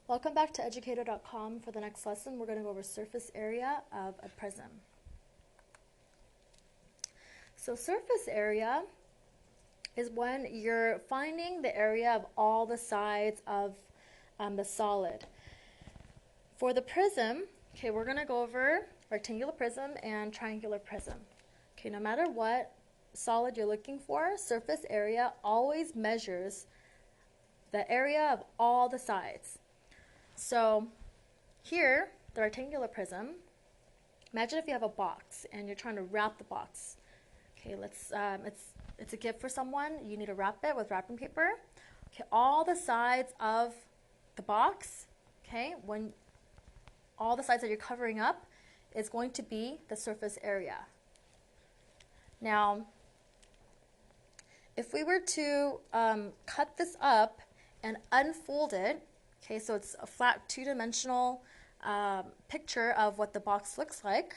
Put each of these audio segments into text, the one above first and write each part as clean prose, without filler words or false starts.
Welcome back to educator.com. For the next lesson, we're going to go over surface area of a prism. So surface area is when you're finding the area of all the sides of the solid. For the prism, okay, we're going to go over rectangular prism and triangular prism. Okay, no matter what solid you're looking for, surface area always measures the area of all the sides. So here, the rectangular prism, imagine if you have a box and you're trying to wrap the box. Okay, it's a gift for someone. You need to wrap it with wrapping paper. Okay, all the sides of the box, okay, when all the sides that you're covering up is going to be the surface area. Now, if we were to cut this up and unfold it, okay, so it's a flat two-dimensional picture of what the box looks like.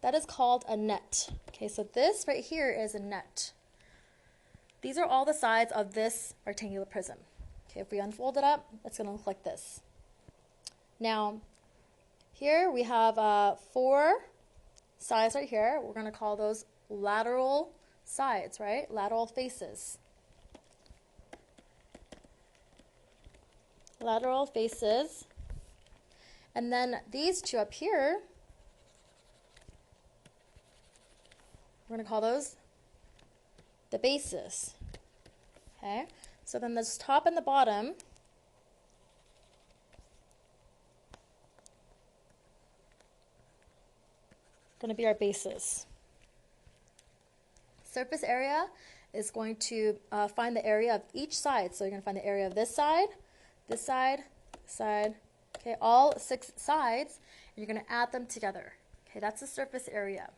That is called a net. Okay, so this right here is a net. These are all the sides of this rectangular prism. Okay, if we unfold it up, it's going to look like this. Now, here we have 4 sides right here. We're going to call those lateral sides, right? Lateral faces. Lateral faces, and then these two up here, we're going to call those the bases. Okay, so then this top and the bottom going to be our bases. Surface area is going to find the area of each side. So you're going to find the area of this side, okay, all 6 sides, and you're going to add them together. Okay, that's the surface area.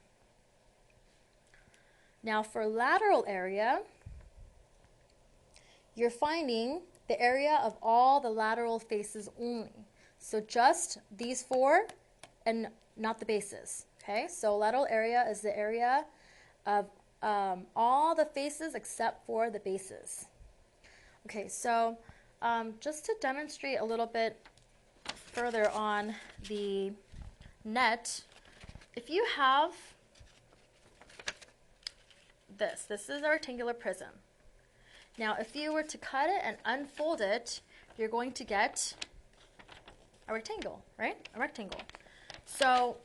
Now for lateral area, you're finding the area of all the lateral faces only. So just these 4 and not the bases. Okay, so lateral area is the area of all the faces except for the bases. Okay, so just to demonstrate a little bit further on the net, if you have this is a rectangular prism. Now, if you were to cut it and unfold it, you're going to get a rectangle, right? A rectangle. So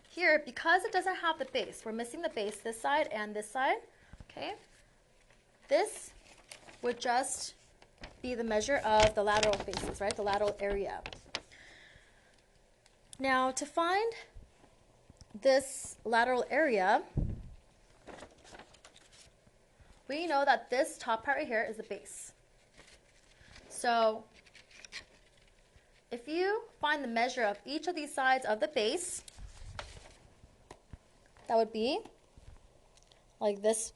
here, because it doesn't have the base, we're missing the base, this side and this side, okay? This would just be the measure of the lateral faces, right? The lateral area. Now, to find this lateral area, we know that this top part right here is the base. So if you find the measure of each of these sides of the base, that would be like this.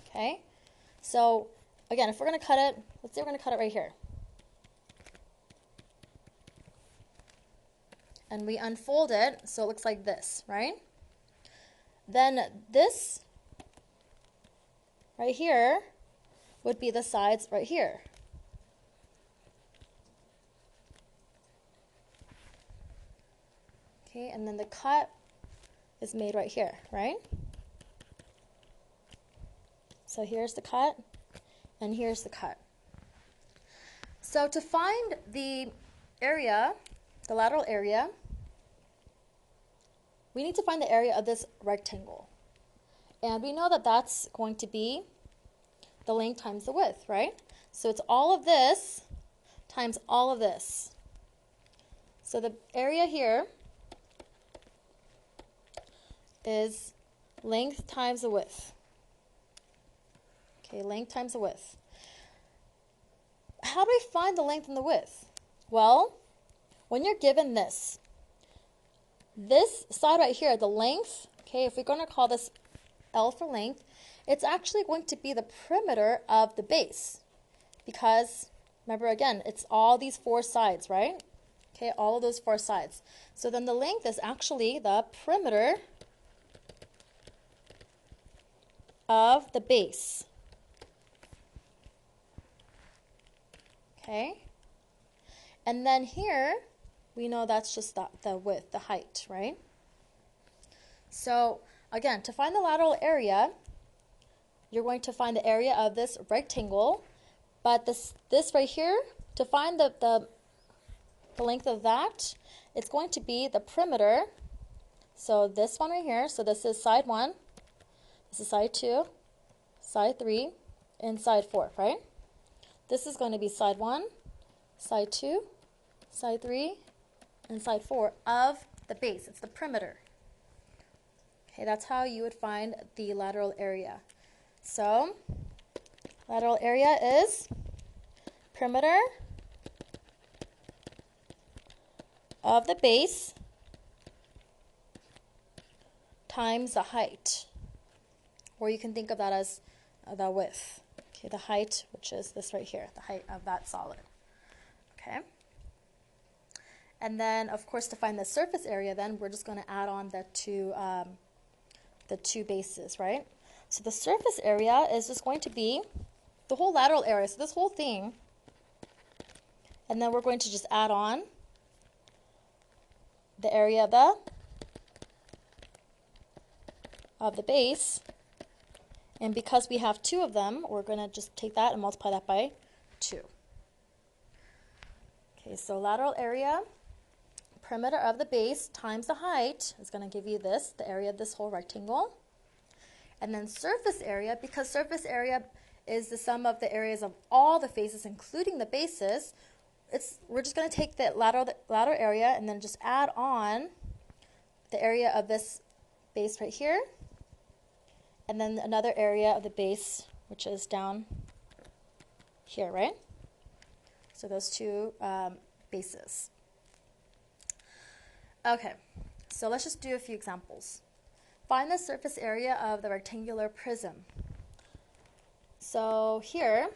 Okay, so again, if we're going to cut it, let's say we're going to cut it right here. And we unfold it, so it looks like this, right? Then this right here would be the sides right here. Okay, and then the cut is made right here, right? So here's the cut, and here's the cut. So to find the area, the lateral area, we need to find the area of this rectangle. And we know that that's going to be the length times the width, right? So it's all of this times all of this. So the area here is length times the width. Okay, length times the width. How do we find the length and the width? Well, when you're given this side right here, the length, okay, if we're going to call this L for length, it's actually going to be the perimeter of the base. Because, remember again, it's all these 4 sides, right? Okay, all of those 4 sides. So then the length is actually the perimeter of the base. Okay? And then here, we know that's just the width, the height, right? So again, to find the lateral area, you're going to find the area of this rectangle, but this right here, to find the length of that, it's going to be the perimeter. So this one right here, so this is side 1, this is side 2, side 3, and side 4, right? This is going to be side 1, side 2, side 3, and side 4 of the base. It's the perimeter. Okay, that's how you would find the lateral area. So, lateral area is perimeter of the base times the height. Or you can think of that as the width. Okay, the height, which is this right here, the height of that solid. Okay. And then, of course, to find the surface area, then we're just going to add on the two bases, right? So the surface area is just going to be the whole lateral area, so this whole thing, and then we're going to just add on the area of the base, and because we have 2 of them, we're going to just take that and multiply that by 2. Okay, so lateral area, perimeter of the base times the height is going to give you this, the area of this whole rectangle. And then surface area, because surface area is the sum of the areas of all the faces, including the bases, we're just going to take the lateral area and then just add on the area of this base right here, and then another area of the base, which is down here, right? So those 2 bases. Okay, so let's just do a few examples. Find the surface area of the rectangular prism. So here,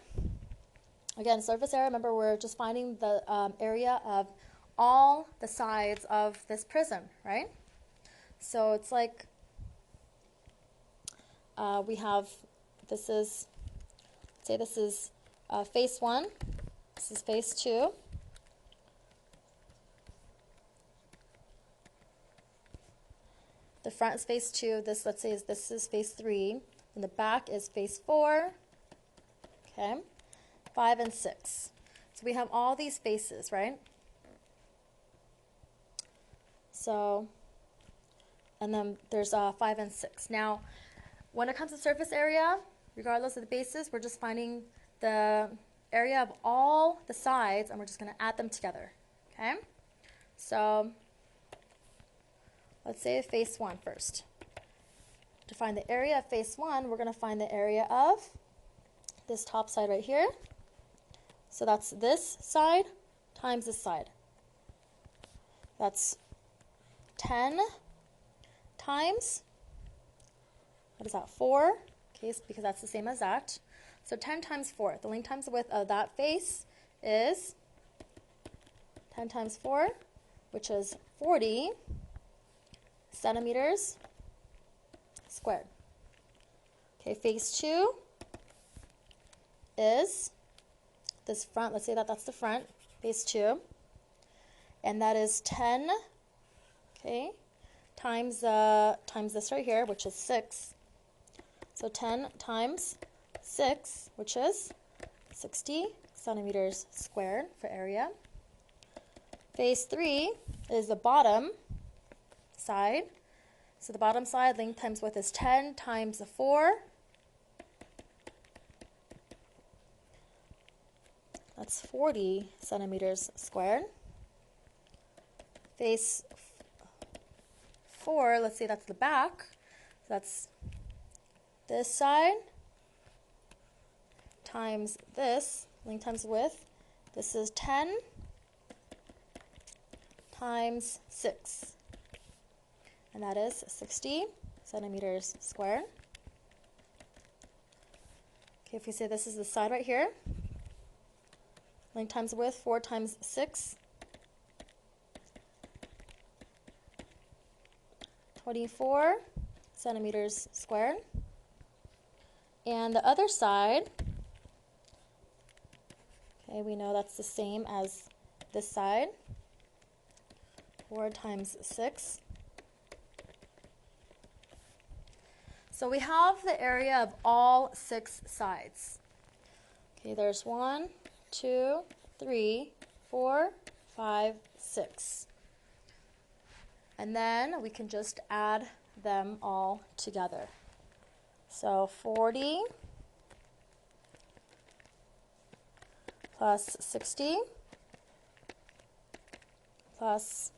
again, surface area, remember we're just finding the area of all the sides of this prism, right? So it's like we have, this is face 1, this is face 2. The front is face 2, let's say this is face 3, and the back is face 4, okay, 5 and 6. So we have all these faces, right? So, and then there's 5 and 6. Now, when it comes to surface area, regardless of the bases, we're just finding the area of all the sides, and we're just going to add them together, okay? So, let's say face 1 first. To find the area of face 1, we're going to find the area of this top side right here. So that's this side times this side. That's 10 times, what is that, 4? Okay, because that's the same as that. So 10 times 4. The length times the width of that face is 10 times 4, which is 40 centimeters squared. Okay, face 2 is this front. Let's say that's the front, face 2. And that is 10, okay, times this right here, which is 6. So 10 times 6, which is 60 centimeters squared for area. Face 3 is the bottom side. So the bottom side, length times width is 10 times the 4. That's 40 centimeters squared. Face 4, let's say that's the back. So that's this side times this, length times width. This is 10 times 6. And that is 60 centimeters squared. Okay, if we say this is the side right here, length times width, 4 times 6, 24 centimeters squared. And the other side, Okay, we know that's the same as this side. 4 times 6. So we have the area of all 6 sides. Okay, there's 1, 2, 3, 4, 5, 6. And then we can just add them all together. So 40 plus 60 plus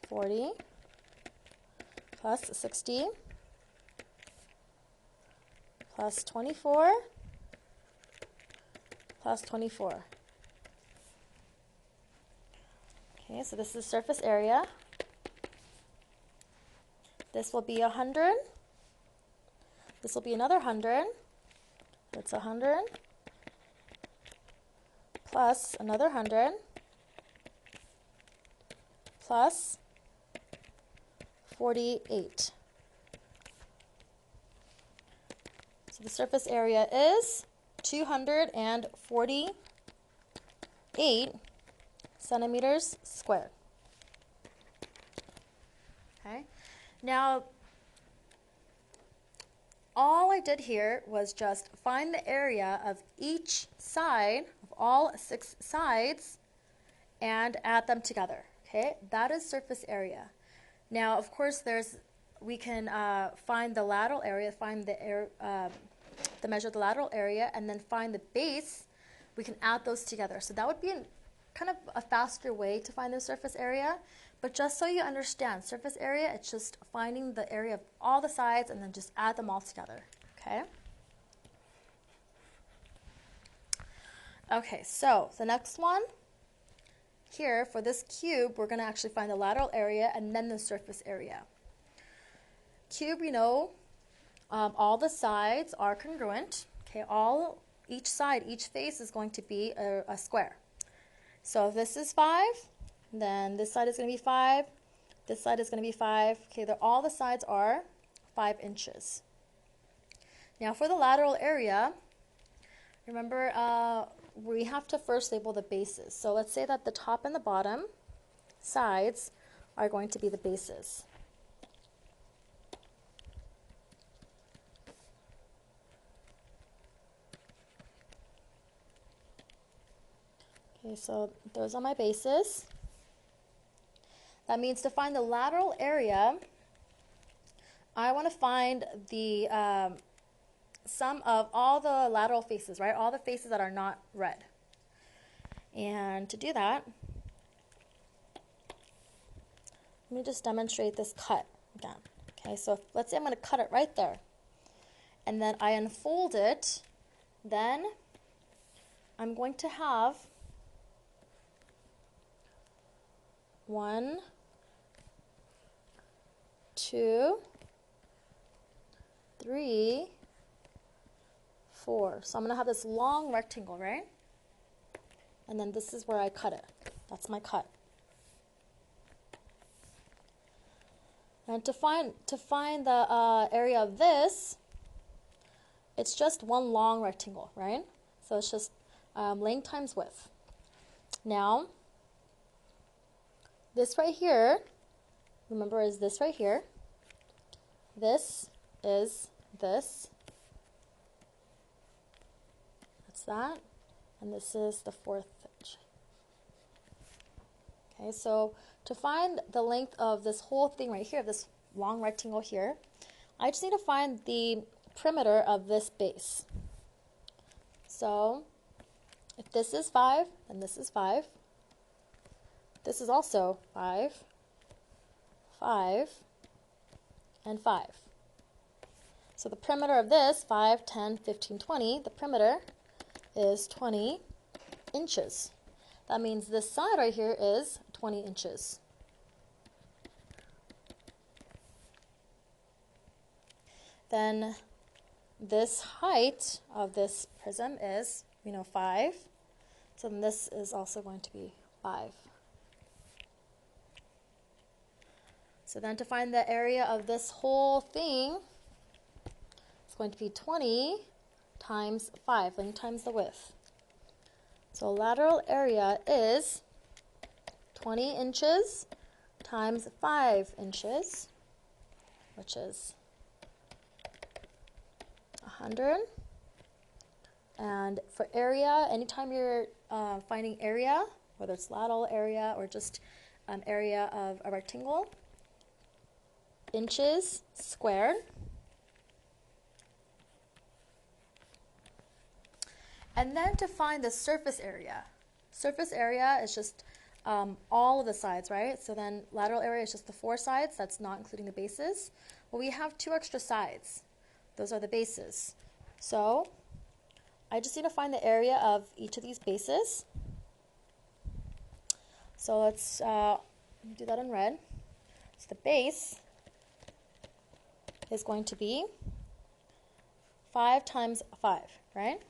40 plus 60 plus 24 plus 24. Okay, so this is surface area. This will be 100. This will be another 100. That's 100 plus another 100 plus 48. So the surface area is 248 centimeters squared. Okay. Now, all I did here was just find the area of each side, of all 6 sides, and add them together. Okay, that is surface area. Now, of course, we can find the lateral area, measure the lateral area, and then find the base. We can add those together. So that would be kind of a faster way to find the surface area. But just so you understand, surface area, it's just finding the area of all the sides and then just add them all together. Okay? Okay, so the next one, here for this cube, we're going to actually find the lateral area and then the surface area. Cube, we know all the sides are congruent. Okay, each side, each face is going to be a square. So if this is 5, then this side is going to be 5, this side is going to be 5. Okay, all the sides are 5 inches. Now for the lateral area, remember we have to first label the bases. So let's say that the top and the bottom sides are going to be the bases. Okay, so those are my bases. That means to find the lateral area, I want to find the sum of all the lateral faces, right? All the faces that are not red. And to do that, let me just demonstrate this cut again. Okay, so let's say I'm going to cut it right there. And then I unfold it. Then I'm going to have 1, 2, 3, 4. So I'm going to have this long rectangle, right? And then this is where I cut it. That's my cut. And to find the area of this, it's just one long rectangle, right? So it's just length times width. Now, this right here, remember, is this right here. This is this. That's that. And this is the 4th inch. Okay, so to find the length of this whole thing right here, this long rectangle here, I just need to find the perimeter of this base. So if this is 5, then this is 5. This is also 5, 5, and 5. So the perimeter of this, 5, 10, 15, 20, the perimeter is 20 inches. That means this side right here is 20 inches. Then this height of this prism is, 5. So then this is also going to be 5. So then to find the area of this whole thing, it's going to be 20 times 5, length times the width. So lateral area is 20 inches times 5 inches, which is 100. And for area, anytime you're finding area, whether it's lateral area or just area of a rectangle, inches squared. And then to find the surface area. Surface area is just all of the sides, right? So then lateral area is just the 4 sides. That's not including the bases. Well, we have 2 extra sides. Those are the bases. So I just need to find the area of each of these bases. So let's do that in red. So the base is going to be 5 times 5, right?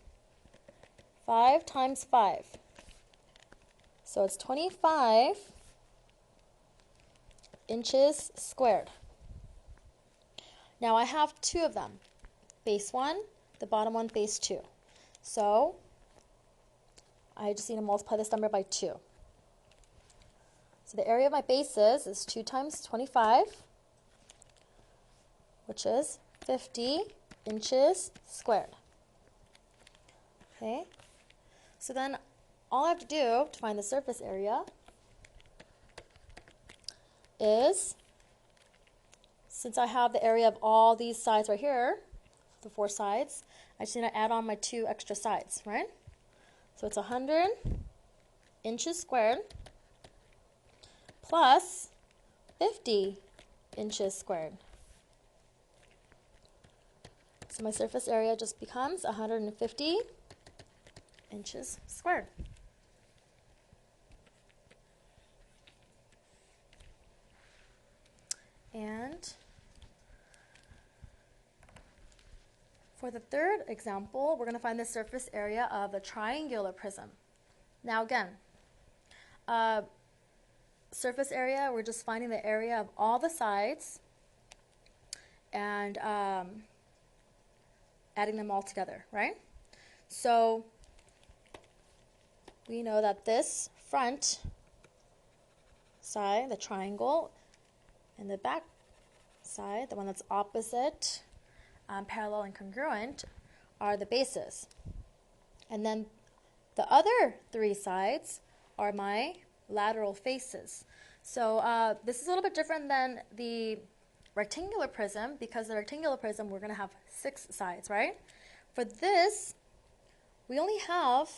5 times 5. So it's 25 inches squared. Now I have 2 of them. Base 1, the bottom one, base 2. So I just need to multiply this number by 2. So the area of my bases is 2 times 25, which is 50 inches squared. Okay, so then all I have to do to find the surface area is, since I have the area of all these sides right here, the 4 sides, I just need to add on my 2 extra sides, right? So it's 100 inches squared plus 50 inches squared. So my surface area just becomes 150 inches squared. And for the third example, we're going to find the surface area of a triangular prism. Now again, surface area, we're just finding the area of all the sides and adding them all together, right? So we know that this front side, the triangle, and the back side, the one that's opposite, parallel and congruent, are the bases. And then the other 3 sides are my lateral faces. So this is a little bit different than the rectangular prism, because the rectangular prism we're going to have 6 sides, right? For this, we only have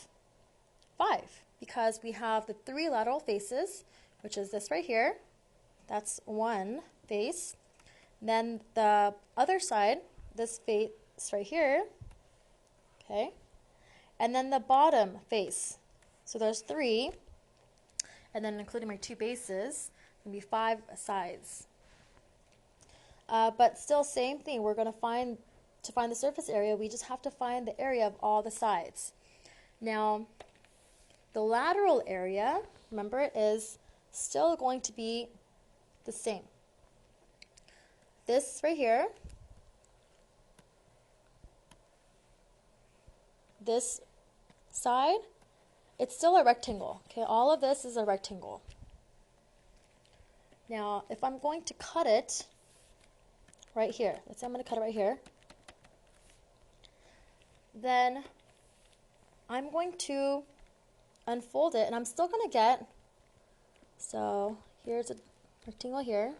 5, because we have the 3 lateral faces, which is this right here. That's one face. Then the other side, this face right here, okay? And then the bottom face. So there's 3, and then including my 2 bases, going to be 5 sides. But still, same thing. We're going to find the surface area, we just have to find the area of all the sides. Now, the lateral area, remember, it is still going to be the same. This right here, this side, it's still a rectangle. Okay, all of this is a rectangle. Now, if I'm going to cut it right here, let's say I'm going to cut it right here, then I'm going to unfold it, and I'm still going to get, so here's a rectangle here.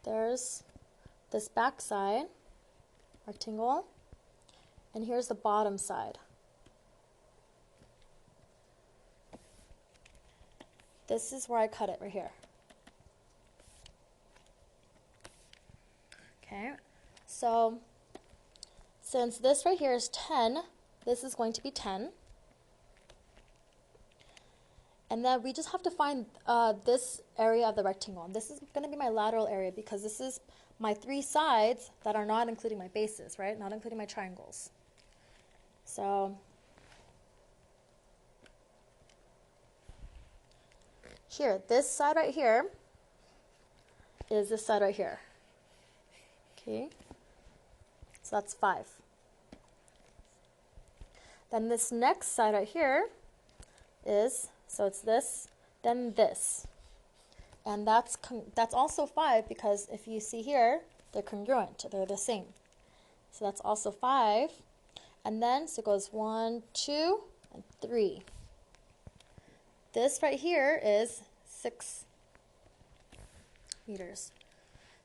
There's this back side, rectangle, and here's the bottom side. This is where I cut it, right here. Okay, so since this right here is 10, this is going to be 10. And then we just have to find this area of the rectangle. And this is going to be my lateral area, because this is my 3 sides that are not including my bases, right? Not including my triangles. So here, this side right here is this side right here. Okay. So that's 5. Then this next side right here is, so it's this, then this. And that's also 5 because if you see here, they're congruent, they're the same. So that's also 5. And then, so it goes 1, 2, and 3. This right here is 6 meters.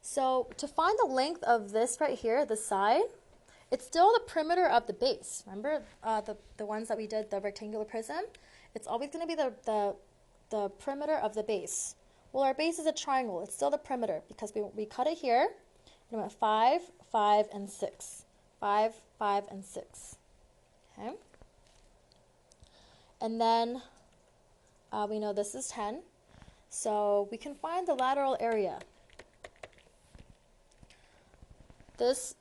So to find the length of this right here, the side, it's still the perimeter of the base. Remember the ones that we did, the rectangular prism? It's always going to be the perimeter of the base. Well, our base is a triangle. It's still the perimeter because we cut it here. And it went 5, 5, and 6. 5, 5, and 6. Okay? And then we know this is 10. So we can find the lateral area. This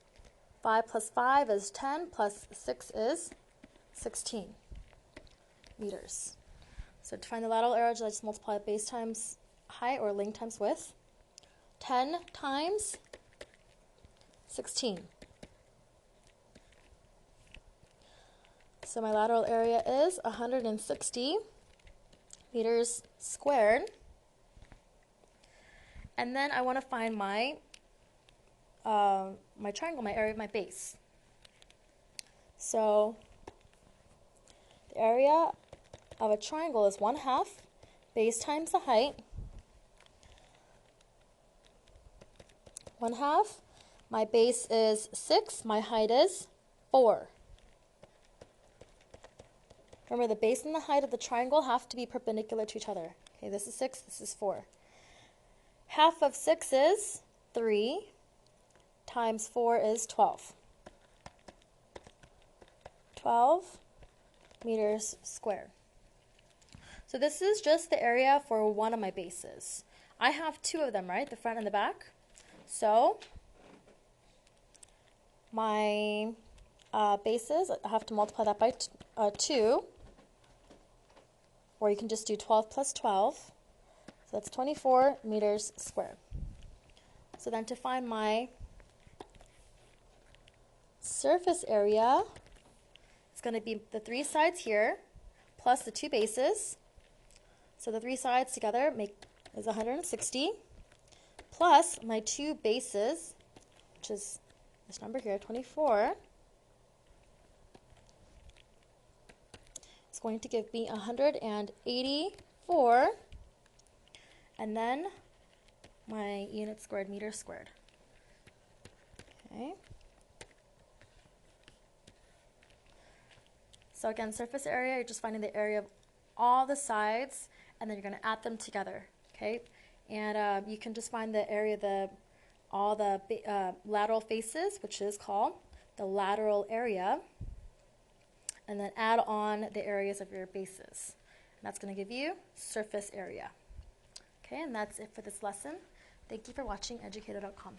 5 plus 5 is 10, plus 6 is 16 meters. So to find the lateral area, just multiply base times height or length times width. 10 times 16. So my lateral area is 160 meters squared. And then I want to find my triangle, my area of my base. So the area of a triangle is 1/2 base times the height. 1/2. My base is 6. My height is 4. Remember, the base and the height of the triangle have to be perpendicular to each other. Okay, this is 6. This is 4. 1/2 of 6 is 3. Times 4 is 12. 12 meters squared. So this is just the area for one of my bases. I have 2 of them, right? The front and the back. So my bases, I have to multiply that by 2. Or you can just do 12 plus 12. So that's 24 meters squared. So then to find my surface area, it's going to be the 3 sides here plus the 2 bases. So the 3 sides together is 160 plus my 2 bases, which is this number here, 24. It's going to give me 184, and then my unit squared, meter squared. Okay. So again, surface area, you're just finding the area of all the sides, and then you're going to add them together. Okay, and you can just find the area of all the lateral faces, which is called the lateral area, and then add on the areas of your bases. And that's going to give you surface area. Okay, and that's it for this lesson. Thank you for watching educator.com.